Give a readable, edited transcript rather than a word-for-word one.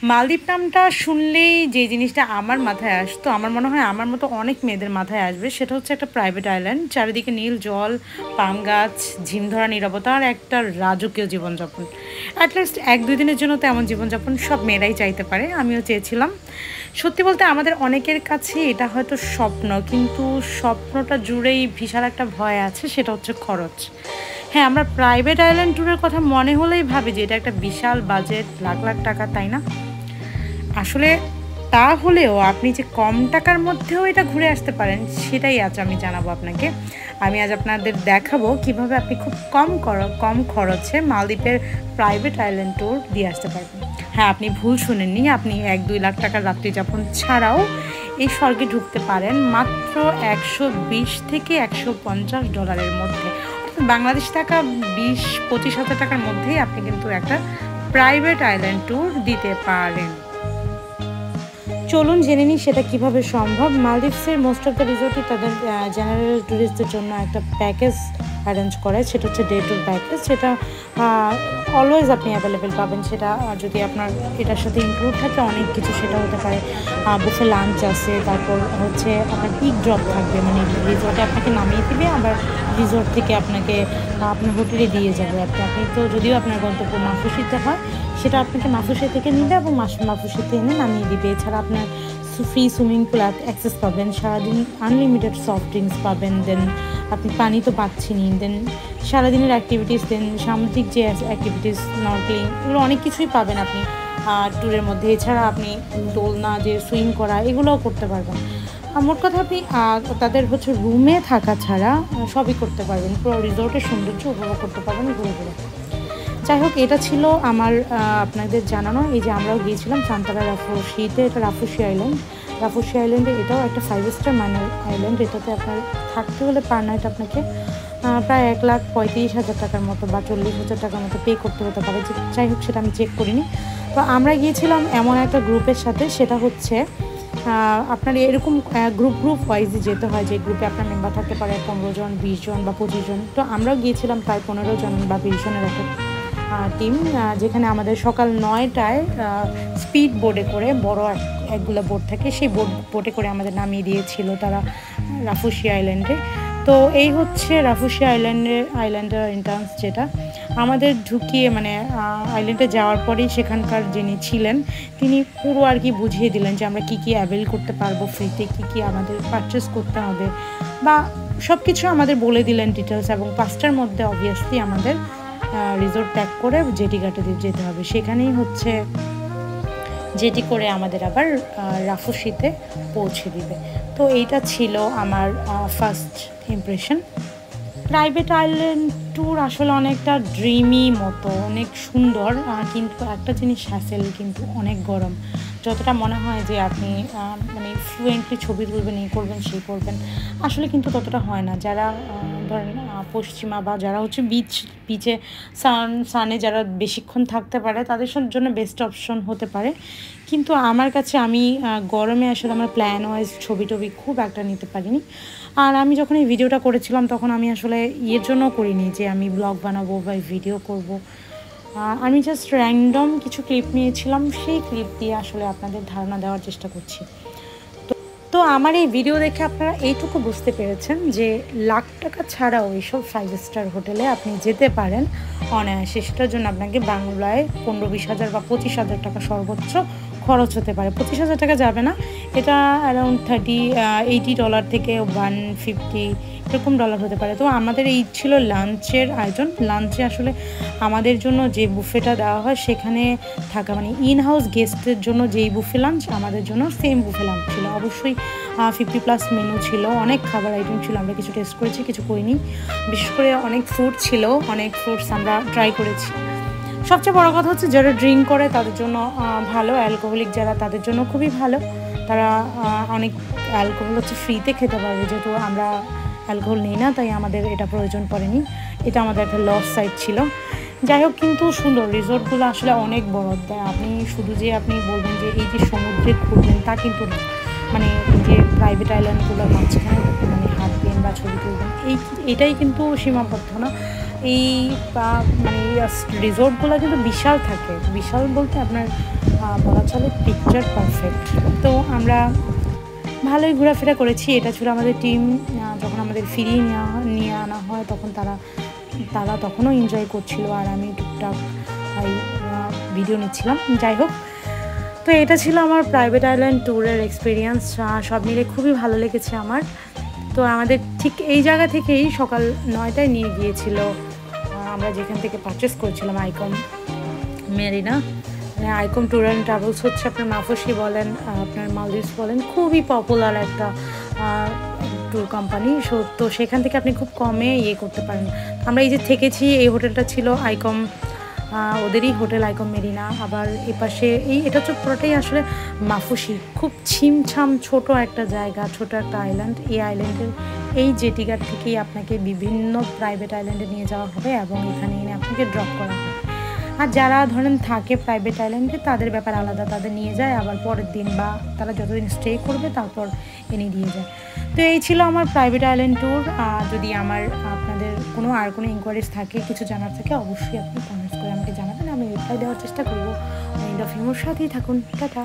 মালদ্বীপ নামটা শুনলেই যে জিনিসটা আমার মাথায় আসতো, আমার মনে হয় আমার মতো অনেক মেয়েদের মাথায় আসবে, সেটা হচ্ছে একটা প্রাইভেট আইল্যান্ড, চারিদিকে নীল জল, পাম গাছ, ঝিমধরা নীরবতা আর একটা রাজকীয় জীবনযাপন। অ্যাটলিস্ট 1-2 দিনের জন্য তো এমন জীবনযাপন সব মেয়েরাই চাইতে পারে, আমিও চেয়েছিলাম। সত্যি বলতে আমাদের অনেকের কাছে এটা হয়তো স্বপ্ন, কিন্তু স্বপ্নটা জুড়েই বিশাল একটা ভয় আছে, সেটা হচ্ছে খরচ। হ্যাঁ, আমরা প্রাইভেট আইল্যান্ড ট্যুরের কথা মনে হলেই ভাবি যে এটা একটা বিশাল বাজেট, লাখ লাখ টাকা, তাই না? আসলে তা হলেও আপনি যে কম টাকার মধ্যেও এটা ঘুরে আসতে পারেন, সেটাই আজ আমি জানাবো আপনাকে। আমি আজ আপনাদের দেখাবো কিভাবে আপনি খুব কম খরচে মালদ্বীপের প্রাইভেট আইল্যান্ড ট্যুর দিয়ে আসতে পারবেন। হ্যাঁ, আপনি ভুল শুনেননি, আপনি 1-2 লাখ টাকার রাত্রি যাপন ছাড়াও এই স্বর্গে ঢুকতে পারেন মাত্র $120 থেকে $150 মধ্যে। বাংলাদেশ টাকা 20-25 হাজার টাকার মধ্যেই আপনি কিন্তু একটা প্রাইভেট আইল্যান্ড ট্যুর দিতে পারেন। চলুন জেনে নিই সেটা কিভাবে সম্ভব। মালদ্বীপসের মোস্ট অফ দ্য রিসোর্টই তাদের জেনারেল ট্যুরিস্টদের জন্য একটা প্যাকেজ অ্যারেঞ্জ করে, সেটা হচ্ছে ডে ট্যুর প্যাকেজ। সেটা অলওয়েজ আপনি অ্যাভেলেবেল পাবেন। সেটা যদি আপনার এটার সাথে ইনক্লুড থাকে অনেক কিছু, সেটা হতে পারে বুফে লাঞ্চ আছে, তারপর হচ্ছে আপনার পিক ড্রপ থাকবে, মানে রিসোর্টে আপনাকে নামিয়ে দেবে, আবার রিসোর্ট থেকে আপনাকে আপনার হোটেলে দিয়ে যাবে। আপনি তো যদিও আপনার গন্তব্য মাফুসিতে হয়, সেটা আপনাকে মাফুসি থেকে নিবে এবং মাফুসিতে এনে নামিয়ে দিবে। এছাড়া আপনার ফ্রি সুইমিং পুল অ্যাক্সেস পাবেন, সারাদিন আনলিমিটেড সফট ড্রিঙ্কস পাবেন, দেন আপনি পানি তো পাচ্ছেনই, দেন সারাদিনের অ্যাক্টিভিটিস, দেন সামুদ্রিক যে অ্যাক্টিভিটিস, স্নরকেলিং, এগুলো অনেক কিছুই পাবেন আপনি ট্যুরের মধ্যে। এছাড়া আপনি দোলনা, যে সুইম করা, এগুলোও করতে পারবেন। মোট কথা আপনি তাদের হচ্ছে রুমে থাকা ছাড়া সবই করতে পারবেন, পুরো রিসোর্টের সৌন্দর্য উপভোগ করতে পারবেন ঘুরে ঘুরে। যাই হোক, এটা ছিল আমার আপনাদের জানানো। এই যে আমরাও গিয়েছিলাম সান্তারা রাফুসিতে, এটা রাফুসি আইল্যান্ড। রাফুসি আইল্যান্ডে এটাও একটা 5 স্টার মানের আইল্যান্ড। এটাতে আপনার থাকতে হলে পার নাইট আপনাকে প্রায় 1,35,000 টাকার মতো বা 40,000 টাকার মতো পে করতে হতে পারে। যাই হোক, সেটা আমি চেক করিনি। তো আমরা গিয়েছিলাম এমন একটা গ্রুপের সাথে, সেটা হচ্ছে আপনার এরকম গ্রুপ ওয়াইজই যেতে হয়, যে গ্রুপে আপনার মেম্বার থাকতে পারে 15 জন, 20 জন বা 25 জন। তো আমরাও গিয়েছিলাম প্রায় 15 জন বা 20 জনের একটা টিম, যেখানে আমাদের সকাল 9টায় স্পিড বোর্ডে করে, বড় একগুলো বোট থাকে, সেই বোটে করে আমাদের নামিয়ে দিয়েছিল তারা রাফুসি আইল্যান্ডে। তো এই হচ্ছে রাফুসি আইল্যান্ডের এন্ট্রান্স, যেটা আমাদের ঢুকিয়ে মানে আইল্যান্ডে যাওয়ার পরেই সেখানকার যিনি ছিলেন তিনি পুরো আর কি বুঝিয়ে দিলেন যে আমরা কী অ্যাভেল করতে পারবো ফ্রিতে, কী আমাদের পারচেস করতে হবে, বা সব কিছু আমাদের বলে দিলেন ডিটেলস। এবং 5টার মধ্যে অবভিয়াসলি আমাদের রিসোর্ট ত্যাগ করে জেটি ঘাটে যেতে হবে। সেখানেই হচ্ছে জেটি করে আমাদের আবার রাফুসিতে পৌঁছে দিবে। তো এইটা ছিল আমার first impression. Private island tour আসলে অনেকটা ড্রিমি মতো, অনেক সুন্দর, কিন্তু একটা জিনিস হ্যাসেল, কিন্তু অনেক গরম। যতটা মনে হয় যে আপনি মানে ফ্লুয়েন্টলি ছবি তুলবেন, এই করবেন সেই করবেন, আসলে কিন্তু ততটা হয় না। যারা ধরেন পশ্চিমা বা যারা হচ্ছে বিচে সানে যারা বেশিক্ষণ থাকতে পারে, তাদের জন্য বেস্ট অপশন হতে পারে। কিন্তু আমার কাছে, আমি গরমে আসলে আমার প্ল্যান ওয়াইজ ছবি টবি খুব একটা নিতে পারিনি। আর আমি যখন এই ভিডিওটা করেছিলাম তখন আমি আসলে ইয়ের জন্য করিনি যে আমি ব্লগ বানাবো বা ভিডিও করব। আমি জাস্ট র্যান্ডম কিছু ক্লিপ নিয়েছিলাম, সেই ক্লিপ দিয়ে আসলে আপনাদের ধারণা দেওয়ার চেষ্টা করছি। তো আমার এই ভিডিও দেখে আপনারা এইটুকু বুঝতে পেরেছেন যে লাখ টাকা ছাড়াও এইসব 5 স্টার হোটেলে আপনি যেতে পারেন অনায়াসে। সেটার জন্য আপনাকে বাংলায় 15-20 হাজার বা 25,000 টাকা সর্বোচ্চ খরচ হতে পারে। 25,000 টাকা যাবে না, এটা অ্যারাউন্ড $80 থেকে $150 এরকম ডলার হতে পারে। তো আমাদের এই ছিল লাঞ্চের আয়োজন। লাঞ্চে আসলে আমাদের জন্য যে বুফেটা দেওয়া হয় সেখানে থাকা, মানে ইন হাউস গেস্টের জন্য যেই বুফে লাঞ্চ, আমাদের জন্য সেম বুফে লাঞ্চ ছিল। অবশ্যই 50+ মেনু ছিল, অনেক খাবার আইটেম ছিল। আমরা কিছু টেস্ট করেছি, কিছু করিনি। বিশেষ করে অনেক ফ্রুট ছিল, অনেক ফ্রুটস আমরা ট্রাই করেছি। সবচেয়ে বড় কথা হচ্ছে যারা ড্রিঙ্ক করে তাদের জন্য ভালো, অ্যালকোহলিক যারা তাদের জন্য খুবই ভালো। তারা অনেক অ্যালকোহল হচ্ছে ফ্রিতে খেতে পারবে, যেহেতু আমরা অ্যালকোহল নিই না, তাই আমাদের এটা প্রয়োজন পড়েনি। এটা আমাদের একটা লস সাইড ছিল। যাই হোক, কিন্তু সুন্দর রিসোর্টগুলো আসলে অনেক বড়। আপনি শুধু যে আপনি বলবেন যে এই যে সমুদ্রে ঘুরবেন তা কিন্তু না, মানে যে প্রাইভেট আইল্যান্ডগুলোর মাঝখানে মানে হাঁটবেন বা ছবি তুলবেন, এটাই কিন্তু সীমাবদ্ধ না। এই মানে রিসোর্টগুলো কিন্তু বিশাল থাকে। বিশাল বলতে আপনার বলা চলে পিকচার পারফেক্ট। তো আমরা ভালোই ঘোরাফেরা করেছি। এটা ছিল আমাদের টিম। যখন আমাদের ফিরিয়ে নিয়ে আনা হয় তখন তারা তখনও এনজয় করছিল, আর আমি টুকটাক ভিডিও নিচ্ছিলাম। যাই হোক, তো এটা ছিল আমার প্রাইভেট আইল্যান্ড ট্যুরের এক্সপিরিয়েন্স। সব মিলে খুবই ভালো লেগেছে আমার। তো আমাদের ঠিক এই জায়গা থেকেই সকাল 9টায় নিয়ে গিয়েছিল আমরা যেখান থেকে পারচেস করেছিলাম, আইকম মেরিনা। মানে আইকম ট্যুর অ্যান্ড ট্রাভেলস হচ্ছে আপনার মাফুসি বলেন, আপনার মালদ্বীপস বলেন, খুবই পপুলার একটা ট্যুর কোম্পানি। তো সেখান থেকে আপনি খুব কমে করতে পারেন। আমরা এই যে থেকেছি, এই হোটেলটা ছিল আইকম, ওদেরই হোটেল আইকম মেরিনা। আবার এপাশে এটা হচ্ছে পুরোটাই আসলে মাফুসি, খুব ছিমছাম ছোট একটা জায়গা, ছোট একটা আইল্যান্ড। এই আইল্যান্ডের এই জেটিঘাট থেকেই আপনাকে বিভিন্ন প্রাইভেট আইল্যান্ডে নিয়ে যাওয়া হবে এবং এখানে এনে আপনাকে ড্রপ করা হবে। আর যারা ধরেন থাকে প্রাইভেট আইল্যান্ডে তাদের ব্যাপার আলাদা, তাদের নিয়ে যায় আবার পরের দিন বা তারা যতদিন স্টে করবে তারপর এনে দিয়ে যায়। তো এই ছিল আমার প্রাইভেট আইল্যান্ড ট্যুর। যদি আপনাদের কোনো ইনকোয়ারিজ থাকে, কিছু জানার থাকে, অবশ্যই আপনি কমেন্টস করে আমাকে জানাবেন, আমি রিপ্লাই দেওয়ার চেষ্টা করবো। এন্ড অফ হিউমার সাথেই থাকুন। টাটা।